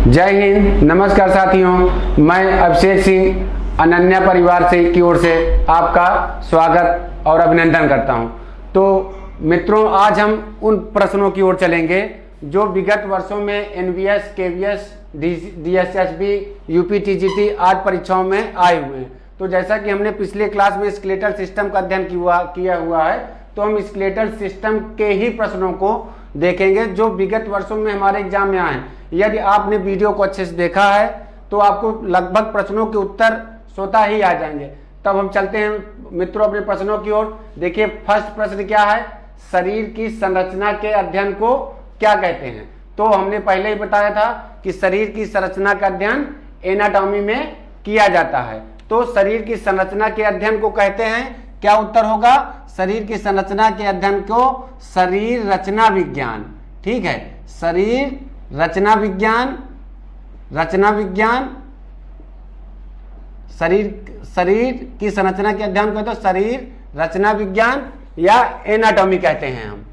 जय हिंद, नमस्कार साथियों। मैं अभिषेक सिंह अनन्या परिवार से की ओर से आपका स्वागत और अभिनंदन करता हूं। तो मित्रों, आज हम उन प्रश्नों की ओर चलेंगे जो विगत वर्षों में NVS, KVS, DSSB, UP TGT आदि परीक्षाओं में आए हुए हैं। तो जैसा कि हमने पिछले क्लास में स्केलेटल सिस्टम का अध्ययन किया हुआ है, तो हम स्केलेटल सिस्टम के ही प्रश्नों को देखेंगे जो विगत वर्षों में हमारे एग्जाम में आए हैं। यदि आपने वीडियो को अच्छे से देखा है तो आपको लगभग प्रश्नों के उत्तर स्वतः ही आ जाएंगे। तब हम चलते हैं मित्रों अपने प्रश्नों की ओर। देखिए, फर्स्ट प्रश्न क्या है? शरीर की संरचना के अध्ययन को क्या कहते हैं? तो हमने पहले ही बताया था कि शरीर की संरचना का अध्ययन एनाटॉमी में किया जाता है। तो शरीर की संरचना के अध्ययन को कहते हैं, क्या उत्तर होगा? शरीर की संरचना के अध्ययन को शरीर रचना विज्ञान, ठीक है, शरीर रचना विज्ञान, शरीर की संरचना के अध्ययन को तो शरीर रचना विज्ञान या एनाटॉमी कहते हैं हम,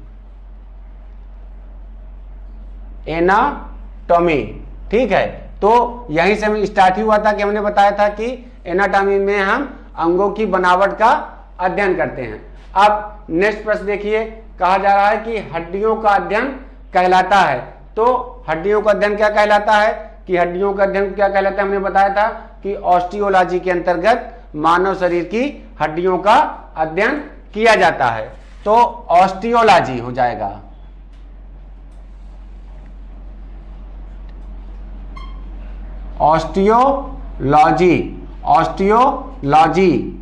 एनाटॉमी, ठीक है। तो यहीं से हम स्टार्ट ही हुआ था कि हमने बताया था कि एनाटॉमी में हम अंगों की बनावट का अध्ययन करते हैं। अब नेक्स्ट प्रश्न देखिए, कहा जा रहा है कि हड्डियों का अध्ययन कहलाता है। तो हड्डियों का अध्ययन क्या कहलाता है? कि हड्डियों का अध्ययन क्या कहलाता है? हमने बताया था कि ऑस्टियोलॉजी के अंतर्गत मानव शरीर की हड्डियों का अध्ययन किया जाता है। तो ऑस्टियोलॉजी हो जाएगा। ऑस्टियोलॉजी, ऑस्टियोलॉजी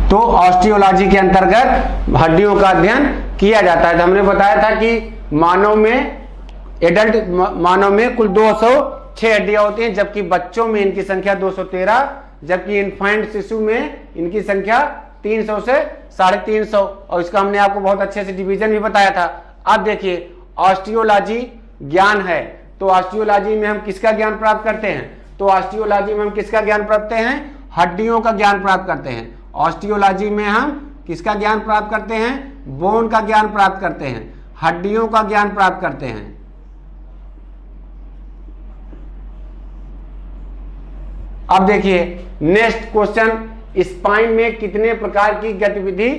तो ऑस्टियोलॉजी के अंतर्गत हड्डियों का अध्ययन किया जाता है। तो हमने बताया था कि मानव में, एडल्ट मानव में कुल 206 हड्डियां होती हैं, जबकि बच्चों में इनकी संख्या 213, जबकि इन्फेंट शिशु में इनकी संख्या 300 से 350। और इसका हमने आपको बहुत अच्छे से डिवीजन भी बताया था। अब देखिए, ऑस्टियोलॉजी ज्ञान है, तो ऑस्टियोलॉजी में हम किसका ज्ञान प्राप्त करते हैं? तो ऑस्टियोलॉजी में हम किसका ज्ञान प्राप्त करते हैं? हड्डियों का ज्ञान प्राप्त करते हैं। ऑस्टियोलॉजी में हम किसका ज्ञान प्राप्त करते हैं? बोन का ज्ञान प्राप्त करते हैं, हड्डियों का ज्ञान प्राप्त करते हैं। अब देखिए नेक्स्ट क्वेश्चन, स्पाइन में कितने प्रकार की गतिविधि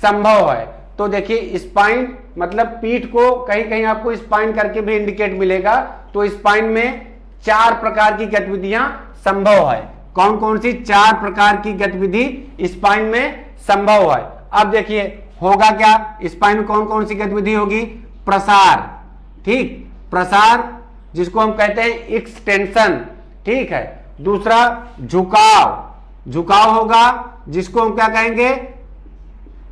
संभव है? तो देखिए, स्पाइन मतलब पीठ को कहीं कहीं आपको स्पाइन करके भी इंडिकेट मिलेगा। तो स्पाइन में 4 प्रकार की गतिविधियां संभव है। कौन कौन सी 4 प्रकार की गतिविधि स्पाइन में संभव है? अब देखिए होगा क्या, स्पाइन में कौन कौन सी गतिविधि होगी? प्रसार, ठीक, प्रसार जिसको हम कहते हैं एक्सटेंशन, ठीक है। दूसरा झुकाव, झुकाव होगा जिसको हम क्या कहेंगे?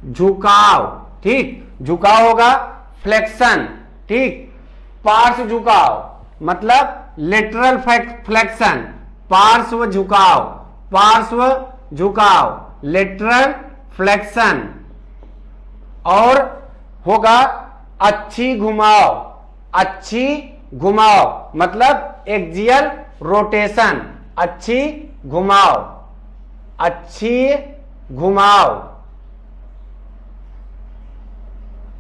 झुकाव, ठीक, झुकाव होगा। फ्लेक्शन, ठीक, पार्श्व झुकाव मतलब लेटरल फ्लेक्शन, पार्श्व झुकाव, पार्श्व झुकाव, लेटरल फ्लेक्शन। और होगा अच्छी घुमाव, अच्छी घुमाव मतलब एक्सियल रोटेशन, अच्छी घुमाव, अच्छी घुमाव,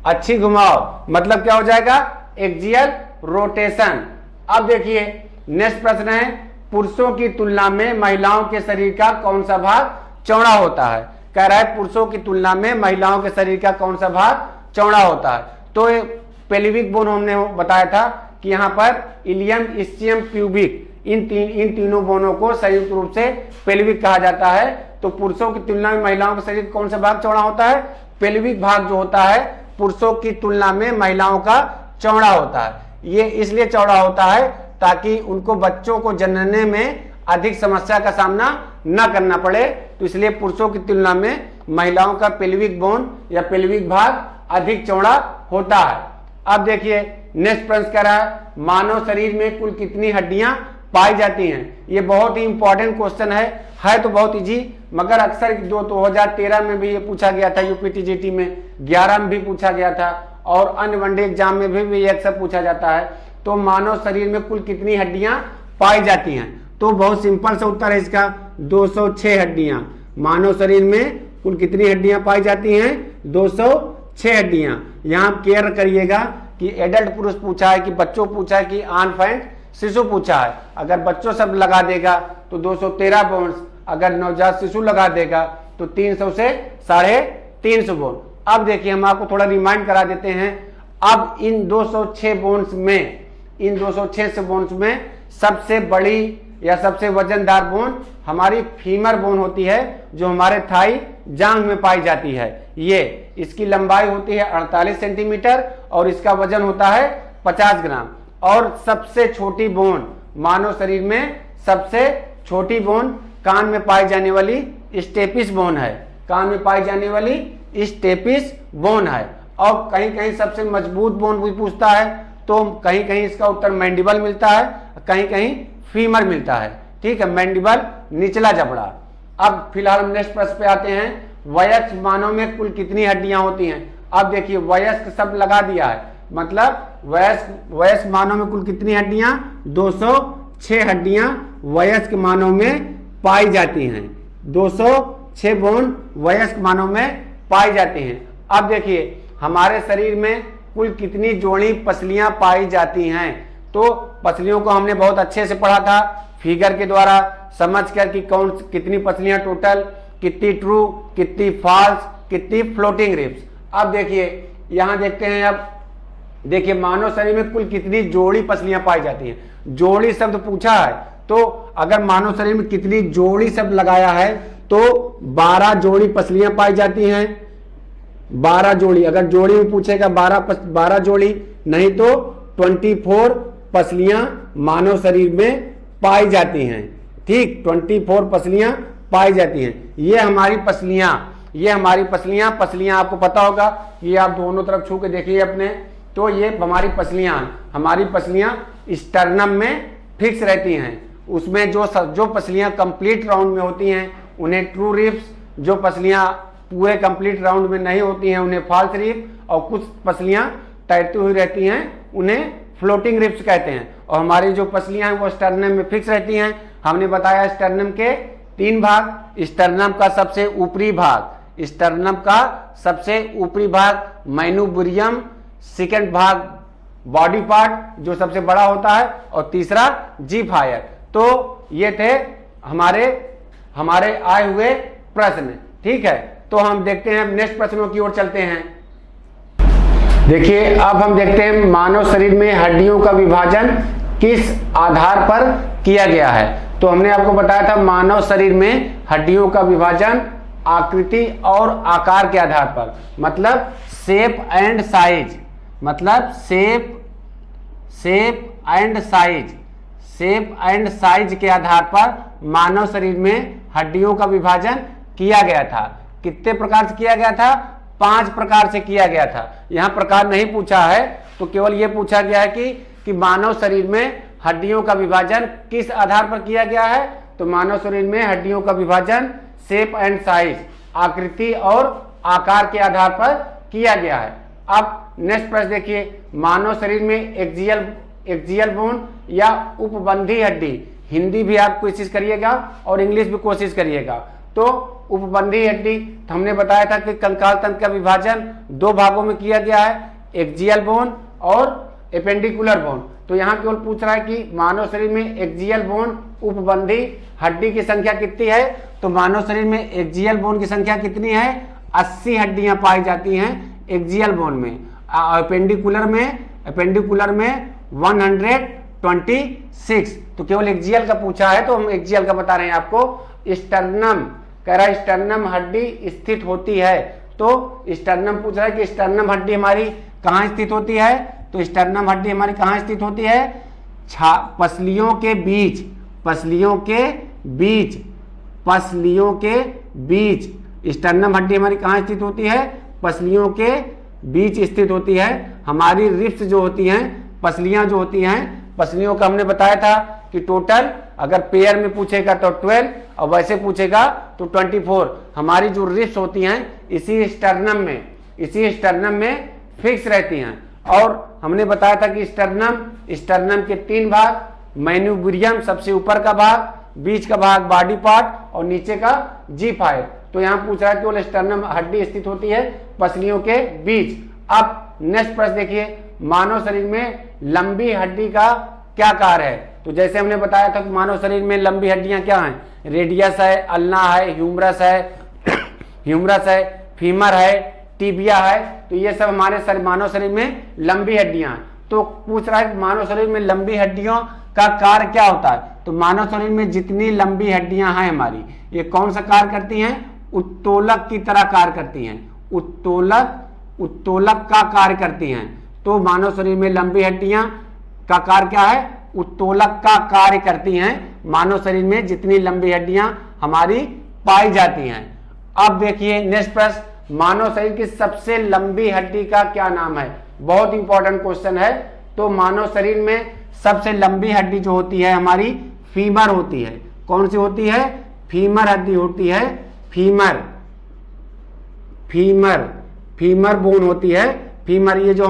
अच्छी घुमाव मतलब क्या हो जाएगा? Axial rotation. अब देखिए नेक्स्ट प्रश्न है, पुरुषों की तुलना में महिलाओं के शरीर का कौन सा भाग चौड़ा होता है? कह रहा है पुरुषों की तुलना में महिलाओं के शरीर का कौन सा भाग चौड़ा होता है? तो पेल्विक बोन हमने बताया था कि यहाँ पर इलियम, इस्चियम, प्यूबिक, इन तीनों बोनों को संयुक्त रूप से पेल्विक कहा जाता है। तो पुरुषों की तुलना में महिलाओं का शरीर कौन सा भाग चौड़ा होता है? पेल्विक भाग जो होता है पुरुषों की तुलना में महिलाओं का चौड़ा होता है। ये इसलिए चौड़ा होता है ताकि उनको बच्चों को जनने में अधिक समस्या का सामना न करना पड़े। तो इसलिए पुरुषों की तुलना में महिलाओं का पेल्विक बोन या पेल्विक भाग अधिक चौड़ा होता है। अब देखिए नेक्स्ट प्रश्न कह रहा है, मानव शरीर में कुल कितनी हड्डियां पाई जाती हैं? ये बहुत ही इंपॉर्टेंट क्वेश्चन है तो बहुत इजी, मगर अक्सर 2013 में भी ये पूछा गया था, यूपी टीजीटी में 11 में भी पूछा गया था, और अन्य वनडे एग्जाम में भी ये अक्सर पूछा जाता है। तो मानव शरीर में कुल कितनी हड्डियां पाई जाती हैं? तो बहुत सिंपल सा उत्तर है इसका, 206 हड्डियां। मानव शरीर में कुल कितनी हड्डियां पाई जाती हैं? 206 हड्डियां। यहां आप केयर करिएगा कि एडल्ट पुरुष पूछा है कि बच्चों पूछा है कि अनफेंट शिशु पूछा है। अगर बच्चों सब लगा देगा तो 213 बोन्स, अगर नवजात शिशु लगा देगा तो 300 से 350 बोन। अब देखिए हम आपको थोड़ा रिमाइंड करा देते हैं। अब इन 206 बोन्स में, इन 206 बोन्स में सबसे बड़ी या सबसे वजनदार बोन हमारी फीमर बोन होती है, जो हमारे थाई जांघ में पाई जाती है। ये इसकी लंबाई होती है 48 सेंटीमीटर और इसका वजन होता है 50 ग्राम। और सबसे छोटी बोन मानव शरीर में, सबसे छोटी बोन कान में पाई जाने वाली स्टेपिस बोन है। कान में पाई जाने वाली स्टेपिस बोन है। और कहीं कहीं सबसे मजबूत बोन भी पूछता है, तो कहीं कहीं इसका उत्तर मैंडिबल मिलता है, कहीं कहीं फीमर मिलता है। ठीक है, मैंडिबल निचला जबड़ा। अब फिलहाल हम नेक्स्ट प्रश्न पे आते हैं। वयस्क मानव में कुल कितनी हड्डियां होती हैं? अब देखिए वयस्क सब लगा दिया है, मतलब वयस्क मानव में कुल कितनी हड्डियां? 206 हड्डियां वयस्क मानव में पाई जाती हैं। 206 बोन वयस्क मानव में पाई जाती हैं। अब देखिए हमारे शरीर में कुल कितनी जोड़ी पसलियां पाई जाती हैं? तो पसलियों को हमने बहुत अच्छे से पढ़ा था फिगर के द्वारा, समझ कर कि कितनी पसलियां टोटल, कितनी ट्रू, कितनी फॉल्स, कितनी फ्लोटिंग रिब्स। अब देखिए यहां देखते हैं। अब देखिए मानव शरीर में कुल कितनी जोड़ी पसलियां पाई जाती हैं? जोड़ी शब्द पूछा है, तो अगर मानव शरीर में कितनी जोड़ी शब्द लगाया है तो 12 जोड़ी पसलियां पाई जाती हैं। 12 जोड़ी, अगर जोड़ी में पूछेगा 12 जोड़ी, नहीं तो 24 पसलियां मानव शरीर में पाई जाती हैं। ठीक, 24 पसलियां पाई जाती हैं। ये हमारी पसलियां आपको पता होगा, ये आप दोनों तरफ छू के देखिए अपने, तो ये हमारी पसलियां स्टर्नम में फिक्स रहती हैं। उसमें जो पसलियां कंप्लीट राउंड में होती हैं उन्हें ट्रू रिब्स, जो पसलियां पूरे कंप्लीट राउंड में नहीं होती हैं उन्हें फॉल्स रिब, और कुछ पसलियां तैरती हुई रहती हैं उन्हें फ्लोटिंग रिब्स कहते हैं। और हमारी जो पसलियां हैं वो स्टर्नम में फिक्स रहती हैं। हमने बताया स्टर्नम के 3 भाग। स्टर्नम का सबसे ऊपरी भाग मैनुब्रियम, सेकंड भाग बॉडी पार्ट जो सबसे बड़ा होता है, और तीसरा जी फायर। तो ये थे हमारे आए हुए प्रश्न। ठीक है, तो हम देखते हैं नेक्स्ट प्रश्नों की ओर चलते हैं। देखिए अब हम देखते हैं मानव शरीर में हड्डियों का विभाजन किस आधार पर किया गया है। तो हमने आपको बताया था मानव शरीर में हड्डियों का विभाजन आकृति और आकार के आधार पर, मतलब shape and size, shape and size के आधार पर मानव शरीर में हड्डियों का विभाजन किया गया था। कितने प्रकार से किया गया था? 5 प्रकार से किया गया था। यहां प्रकार नहीं पूछा है, तो केवल यह पूछा गया है कि मानव शरीर में हड्डियों का विभाजन किस आधार पर किया गया है। तो मानव शरीर में हड्डियों का विभाजन शेप एंड साइज, आकृति और आकार के आधार पर किया गया है। अब नेक्स्ट प्रश्न देखिए, मानव शरीर में एक्सियल बोन या उपबंधी हड्डी, हिंदी भी आप कोशिश करिएगा और इंग्लिश भी कोशिश करिएगा। तो उपबंधी हड्डी, तो हमने बताया था कि कंकाल तंत्र का विभाजन 2 भागों में किया गया है, एक्सियल बोन और एपेंडिकुलर बोन। तो यहाँ केवल पूछ रहा है कि मानव शरीर में एक्सियल बोन उपबंधी हड्डी की संख्या कितनी है। तो मानव शरीर में एक्सियल बोन की संख्या कितनी है? 80 हड्डियां पाई जाती हैं एक्सियल बोन में। एपेंडिकुलर में 126। तो केवल एक्सियल का पूछा है तो हम एक्सियल का बता रहे हैं आपको। स्टर्नम हड्डी स्थित होती है। तो स्टर्नम पूछ रहा है कि स्टर्नम हड्डी हमारी कहाँ स्थित होती है। तो स्टर्नम हड्डी हमारी कहाँ स्थित होती है? पसलियों के बीच स्टर्नम हड्डी हमारी कहाँ स्थित होती है? पसलियों के बीच स्थित होती है। हमारी रिब्स जो होती हैं, पसलियां जो होती हैं, पसलियों का हमने बताया था कि टोटल अगर पेयर में पूछेगा तो 12 और वैसे पूछेगा तो 24। हमारी जो रिब्स होती हैं इसी स्टर्नम में फिक्स रहती हैं। और हमने बताया था कि स्टर्नम के 3 भाग, मैनुब्रियम सबसे ऊपर का भाग, बीच का भाग बॉडी पार्ट और नीचे का जी5। तो यहाँ पूछ रहा है केवल स्टर्नम हड्डी स्थित होती है पसलियों के बीच। अब नेक्स्ट प्रश्न देखिए, मानव शरीर में लंबी हड्डी का क्या कार्य है? तो जैसे हमने बताया था कि मानव शरीर में लंबी हड्डियां क्या हैं, रेडियस है, अल्ना है, ह्यूमरस है, फीमर है, टिबिया है। तो ये सब हमारे मानव शरीर में लंबी हड्डियां हैं। तो पूछ रहा है मानव शरीर में लंबी हड्डियों का कार्य क्या होता है? तो मानव शरीर में जितनी लंबी हड्डियां हैं हमारी, ये कौन सा कार्य करती हैं? उत्तोलक की तरह कार्य करती हैं। उत्तोलक का कार्य करती हैं। तो मानव शरीर में लंबी हड्डियां का कार्य क्या है? उत्तोलक का कार्य करती हैं। मानव शरीर में जितनी लंबी हड्डियां हमारी पाई जाती हैं। अब देखिए नेक्स्ट प्रश्न, मानव शरीर की सबसे लंबी हड्डी का क्या नाम है? बहुत इंपॉर्टेंट क्वेश्चन है। तो मानव शरीर में सबसे लंबी हड्डी जो होती है हमारी फीमर होती है। कौन सी होती है? फीमर हड्डी होती है। फीमर बोन होती है। फीमर, ये जो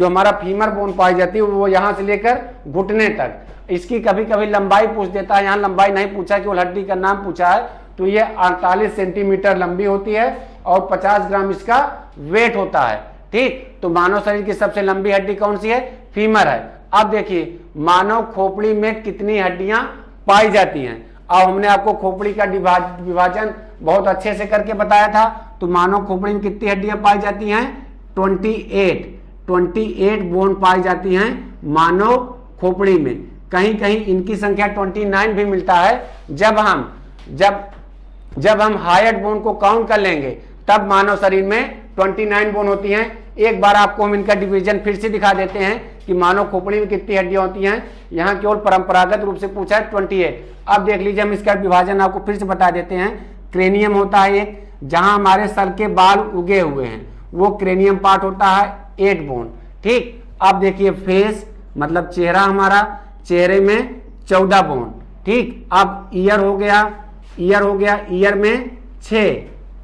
हमारा फीमर बोन पाई जाती है वो यहां से लेकर घुटने तक। इसकी कभी कभी लंबाई पूछ देता है, यहाँ लंबाई नहीं पूछा, केवल हड्डी का नाम पूछा है। तो ये 48 सेंटीमीटर लंबी होती है और 50 ग्राम इसका वेट होता है। ठीक, तो मानव शरीर की सबसे लंबी हड्डी कौन सी है? फीमर है। अब देखिए मानव खोपड़ी में कितनी हड्डियां पाई जाती हैं। अब हमने आपको खोपड़ी का विभाजन बहुत अच्छे से करके बताया था। तो मानव खोपड़ी में कितनी हड्डियां पाई जाती हैं? 28 बोन पाई जाती हैं मानव खोपड़ी में। कहीं कहीं इनकी संख्या 29 भी मिलता है। जब हम हाइट बोन को काउंट कर लेंगे तब मानव शरीर में 29 बोन होती हैं। एक बार आपको हम इनका डिवीजन फिर से दिखा देते हैं कि मानव खोपड़ी में कितनी हड्डियां होती हैं। यहाँ केवल परंपरागत रूप से पूछा है 28। अब देख लीजिए, हम इसका विभाजन आपको फिर से बता देते हैं। क्रेनियम होता है एक, जहां हमारे सर के बाल उगे हुए हैं, वो क्रेनियम पार्ट होता है 8 बोन। ठीक, अब देखिए फेस मतलब चेहरा, हमारा चेहरे में 14 बोन। ठीक, अब ईयर हो गया, ईयर में 6।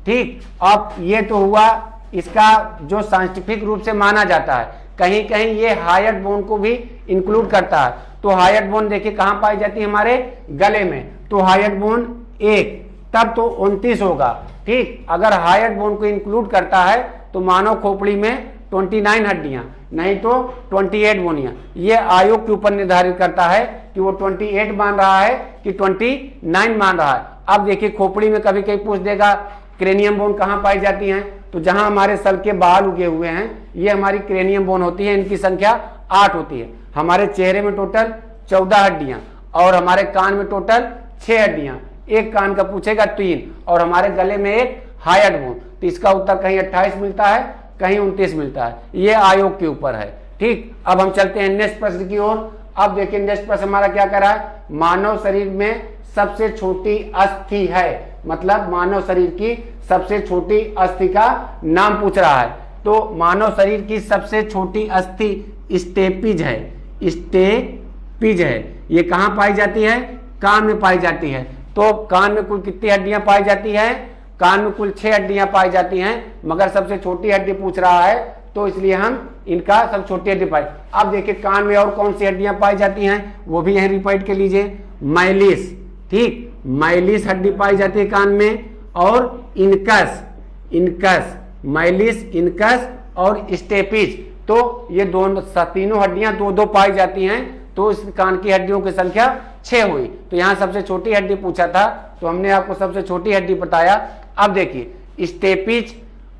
ठीक, अब ये तो हुआ इसका जो साइंटिफिक रूप से माना जाता है। कहीं कहीं ये हाइट बोन को भी इंक्लूड करता है। तो हाइट बोन देखिए कहां पाई जाती है? हमारे गले में। तो हाइट बोन 1, तब तो 29 होगा। ठीक, अगर हाइट बोन को इंक्लूड करता है तो मानव खोपड़ी में 29 हड्डियां, नहीं तो 28 बोनियां। ये आयोग के ऊपर निर्धारित करता है कि वो 28 मान रहा है कि 29 मान रहा है। अब देखिए खोपड़ी में कभी कभी पूछ देगा क्रेनियम बोन कहां पाई जाती हैं? तो जहां हमारे सर के बाल उगे हुए हैं ये हमारी क्रेनियम बोन होती है। इनकी संख्या 8 होती है। हमारे चेहरे में टोटल 14 हड्डियां और हमारे कान में टोटल 6 हड्डियां। एक कान का पूछेगा 3 और हमारे गले में एक हाइट बोन। तो इसका उत्तर कहीं 28 मिलता है, कहीं 29 मिलता है। ये आयोग के ऊपर है। ठीक, अब हम चलते हैं नेक्स्ट प्रश्न की ओर। अब देखिए नेक्स्ट प्रश्न हमारा क्या कर रहा है? मानव शरीर में सबसे छोटी अस्थि है, मतलब मानव शरीर की सबसे छोटी अस्थि का नाम पूछ रहा है। तो मानव शरीर की सबसे छोटी अस्थि स्टेपिज है। ये कहां पाई जाती है? कान में पाई जाती है। तो कान में कुल कितनी हड्डियां पाई जाती है? कान में कुल 6 हड्डियां पाई जाती हैं, मगर सबसे छोटी हड्डी पूछ रहा है तो इसलिए हम इनका सब छोटी हड्डी पाई। अब देखिए कान में और कौन सी हड्डियां पाई जाती हैं, वो भी यहीं रिपीट कर लीजिए। माइलिस, ठीक, माइलिस हड्डी पाई जाती है कान में, और इनकस, माइलिस, इनकस और स्टेपिज। तो ये तीनों हड्डियां 2-2 पाई जाती हैं। तो इस कान की हड्डियों की संख्या 6 हुई। तो यहाँ सबसे छोटी हड्डी पूछा था तो हमने आपको सबसे छोटी हड्डी बताया। अब देखिए स्टेपिज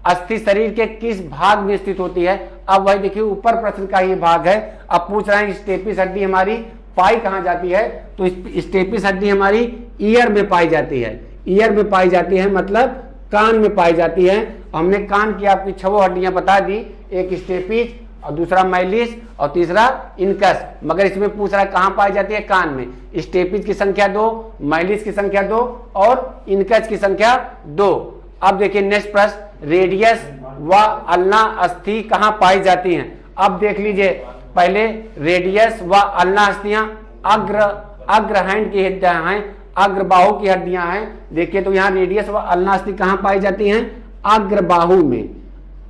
अस्थि शरीर के किस भाग में स्थित होती है? अब वही देखिए ऊपर प्रश्न का ये भाग है। अब पूछ रहे हैं स्टेपिज हड्डी हमारी पाई कहाँ जाती है? तो स्टेपिज हड्डी हमारी ईयर में पाई जाती है। ईयर में पाई जाती है मतलब कान में पाई जाती है। हमने कान की आपकी 6 हड्डियां बता दी, एक स्टेपिज और दूसरा माइलिस और तीसरा इनकस। मगर इसमें पूछ रहा है कहां पाई जाती है? कान में। स्टेपिज की संख्या 2, माइलिस की संख्या 2 और इनकस की संख्या 2। अब देखिए नेक्स्ट प्रश्न, रेडियस व अल्ना अस्थि कहां पाई जाती हैं? अब देख लीजिए, पहले रेडियस व अल्ना अस्थियां अग्र हैंड की हड्डियां हैं, अग्र बाहु की हड्डियां हैं। देखिए तो यहाँ रेडियस व अल्ना अस्थि कहां पाई जाती हैं? अग्र बाहु में।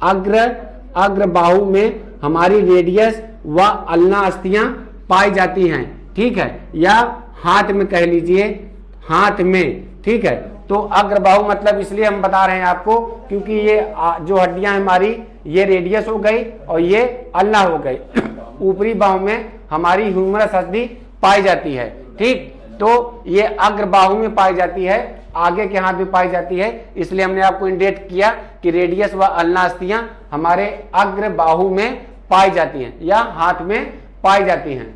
अग्र बाहु में हमारी रेडियस व अल्ना अस्थियां पाई जाती हैं। ठीक है, या हाथ में कह लीजिए, हाथ में, ठीक है। तो अग्रबाहु मतलब इसलिए हम बता रहे हैं आपको क्योंकि ये जो हड्डियां हमारी ये रेडियस हो गई और ये अल्ना हो गई। ऊपरी बाहु में हमारी ह्यूमरस हड्डी पाई जाती है, ठीक। तो ये अग्रबाहु में पाई जाती है, आगे के हाथ में पाई जाती है, इसलिए हमने आपको इंडिकेट किया कि रेडियस व अल्ना अस्थियां हमारे अग्रबाहु में पाई जाती हैं या हाथ में पाई जाती हैं।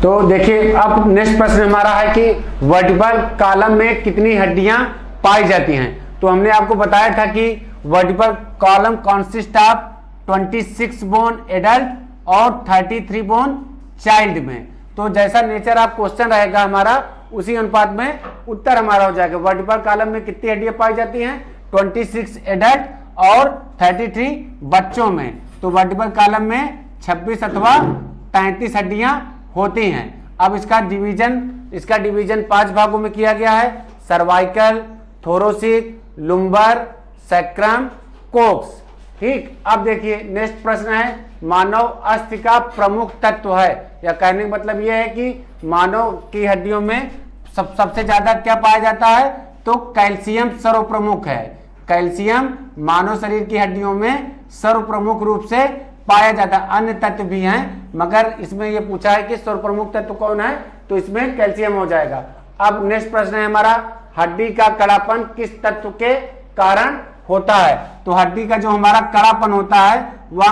तो देखिए अब नेक्स्ट प्रश्न हमारा है कि वर्टिब्रल कॉलम में कितनी हड्डियां पाई जाती हैं। तो हमने आपको बताया था कि vertebral column consist of 26 bone adult और 33 बोन चाइल्ड में। तो जैसा नेचर ऑफ क्वेश्चन रहेगा हमारा उसी अनुपात में उत्तर हमारा हो जाएगा। वर्टिब्रल कॉलम में कितनी हड्डियां पाई जाती हैं? 26 एडल्ट और 33 बच्चों में। तो वर्टिब्रल कॉलम में 26 अथवा 33 हड्डियां होती हैं। अब इसका डिवीजन 5 भागों में किया गया है, सर्वाइकल, थोरोसिक, लुम्बर, सैक्रम, कोक्स, ठीक। अब देखिए नेक्स्ट प्रश्न है मानव अस्थि का प्रमुख तत्व है, या कहने का मतलब यह है कि मानव की हड्डियों में सबसे ज्यादा क्या पाया जाता है? तो कैल्शियम सर्वप्रमुख है। कैल्शियम मानव शरीर की हड्डियों में सर्वप्रमुख रूप से पाया जाता है। अन्य तत्व भी हैं मगर इसमें यह पूछा है कि सर्वप्रमुख तत्व कौन है, तो इसमें कैल्शियम हो जाएगा। अब नेक्स्ट प्रश्न है हमारा हड्डी का कड़ापन किस तत्व के कारण होता है? तो हड्डी का जो हमारा कड़ापन होता है वह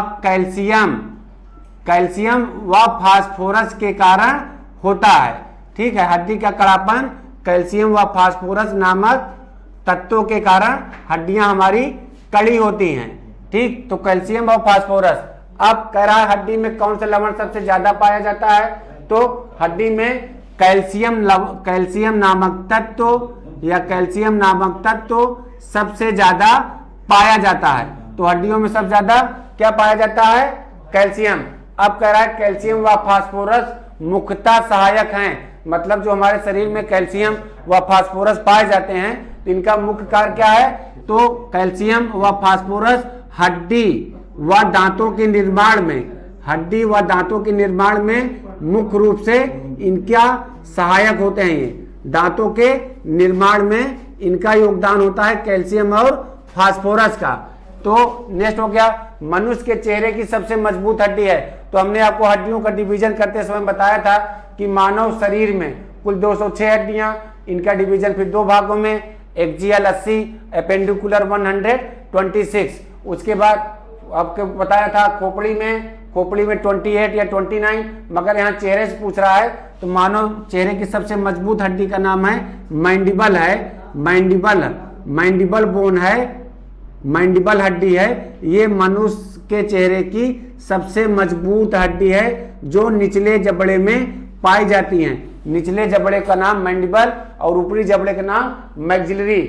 कैल्शियम व फास्फोरस के कारण होता है, ठीक है। हड्डी का कड़ापन कैल्शियम व फास्फोरस नामक तत्वों के कारण हड्डियां हमारी कड़ी होती हैं, ठीक। तो कैल्शियम व फास्फोरस। अब कह रहा है हड्डी में कौन सा लवण सबसे ज्यादा पाया जाता है? तो हड्डी में कैल्शियम नामक तत्व सबसे ज्यादा पाया जाता है। तो हड्डियों में सबसे ज्यादा क्या पाया जाता है? कैल्शियम। अब कह रहा है कैल्शियम व फास्फोरस मुख्यतः सहायक हैं, मतलब जो हमारे शरीर में कैल्शियम व फास्फोरस पाए जाते हैं इनका मुख्य कार्य क्या है? तो कैल्शियम व फास्फोरस हड्डी व दांतों के निर्माण में मुख्य रूप से इनका सहायक होते हैं। ये दांतों के निर्माण में इनका योगदान होता है कैल्शियम और फास्फोरस का। तो नेक्स्ट हो गया मनुष्य के चेहरे की सबसे मजबूत हड्डी है। तो हमने आपको हड्डियों का डिवीजन करते समय बताया था कि मानव शरीर में कुल 206 हड्डियां, इनका डिवीजन फिर 2 भागों में, एक्सियल 80, एपेंडिकुलर 126। उसके बाद आपको बताया था खोपड़ी में 28 या 29, मगर यहाँ चेहरे से पूछ रहा है तो मानव चेहरे की सबसे मजबूत हड्डी का नाम है मैंडिबल है। मैंडिबल बोन है, मैंडिबल हड्डी है। ये मनुष्य के चेहरे की सबसे मजबूत हड्डी है जो निचले जबड़े में पाई जाती हैं। निचले जबड़े का नाम मैंडिबल और ऊपरी जबड़े का नाम मैक्सिलरी।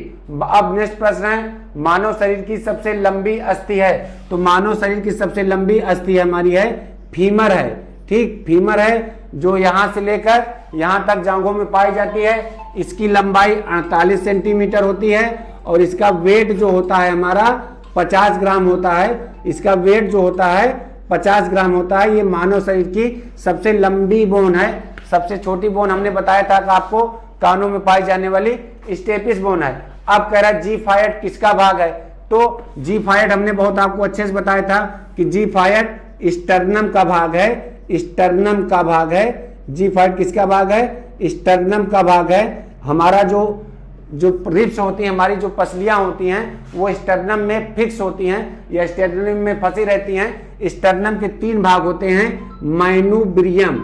अब नेक्स्ट प्रश्न है मानव शरीर की सबसे लंबी अस्थि है। तो मानव शरीर की सबसे लंबी अस्थि हमारी है फीमर है, ठीक। फीमर है जो यहाँ से लेकर यहाँ तक जांघों में पाई जाती है। इसकी लंबाई 48 सेंटीमीटर होती है और इसका वेट जो होता है हमारा 50 ग्राम होता है। इसका वेट जो होता है 50 ग्राम होता है। ये मानव शरीर की सबसे लंबी बोन है। सबसे छोटी बोन हमने बताया था कि आपको कानों में पाई जाने वाली स्टेपिस बोन है। अब कह रहा है जी फायट किसका भाग है? तो जी फायट हमने बहुत आपको अच्छे से बताया था कि जी फायट स्टर्नम का भाग है। जी फायट किसका भाग है? स्टर्नम का भाग है। हमारा जो रिब्स होती हैं, हमारी जो पसलियां होती हैं वो स्टर्नम में फिक्स होती हैं या स्टर्नम में फंसी रहती हैं। स्टर्नम के 3 भाग होते हैं, माइनूब्रियम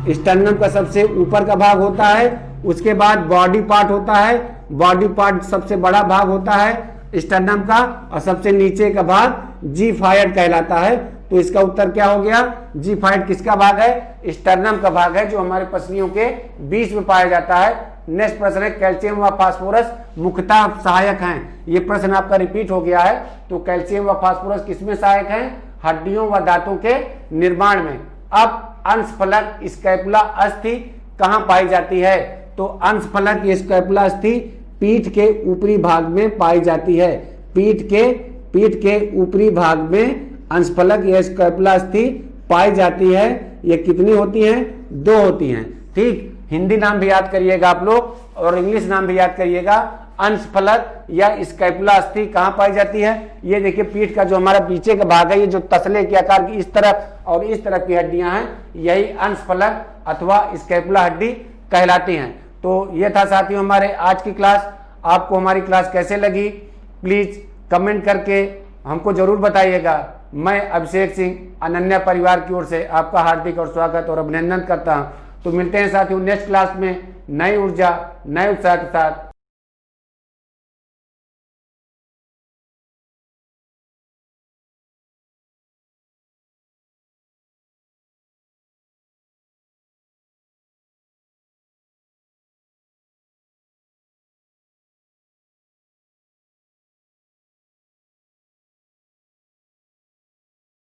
स्टर्नम का सबसे ऊपर का भाग होता है। उसके बाद बॉडी पार्ट होता है। बॉडी पार्ट सबसे बड़ा भाग होता है स्टर्नम का और सबसे नीचे का भाग जी फायट कहलाता है। तो इसका उत्तर क्या हो गया? जी फायट किसका भाग है? स्टर्नम का भाग है जो हमारे पसलियों के बीच में पाया जाता है। नेक्स्ट प्रश्न है कैल्शियम व फास्फोरस मुख्यतः सहायक हैं। ये प्रश्न आपका रिपीट हो गया है। तो कैल्शियम व फास्फोरस किसमें सहायक हैं? हड्डियों व दांतों के निर्माण में। अब अंशफलक स्कैपुला अस्थि कहाँ पाई जाती है? तो अंशफलक स्कैपुला अस्थि पीठ के ऊपरी भाग में पाई जाती है। पीठ के ऊपरी भाग में अंशफलक या स्कैपुला अस्थि पाई जाती है। ये कितनी होती हैं? 2 होती हैं। ठीक, हिंदी नाम भी याद करिएगा आप लोग और इंग्लिश नाम भी याद करिएगा। अंशफलक या स्कैपुला अस्थि कहाँ पाई जाती है? ये देखिए पीठ का जो हमारा पीछे का भाग है, ये जो तसले के आकार की इस तरफ और इस तरफ की हड्डियां हैं, यही अंशफलक अथवा स्कैपुला हड्डी कहलाती हैं। तो ये था साथियों हमारे आज की क्लास। आपको हमारी क्लास कैसे लगी प्लीज कमेंट करके हमको जरूर बताइएगा। मैं अभिषेक सिंह अनन्या परिवार की ओर से आपका हार्दिक और स्वागत और अभिनंदन करता हूं। तो मिलते हैं साथियों नेक्स्ट क्लास में नई ऊर्जा नए उत्साह के साथ।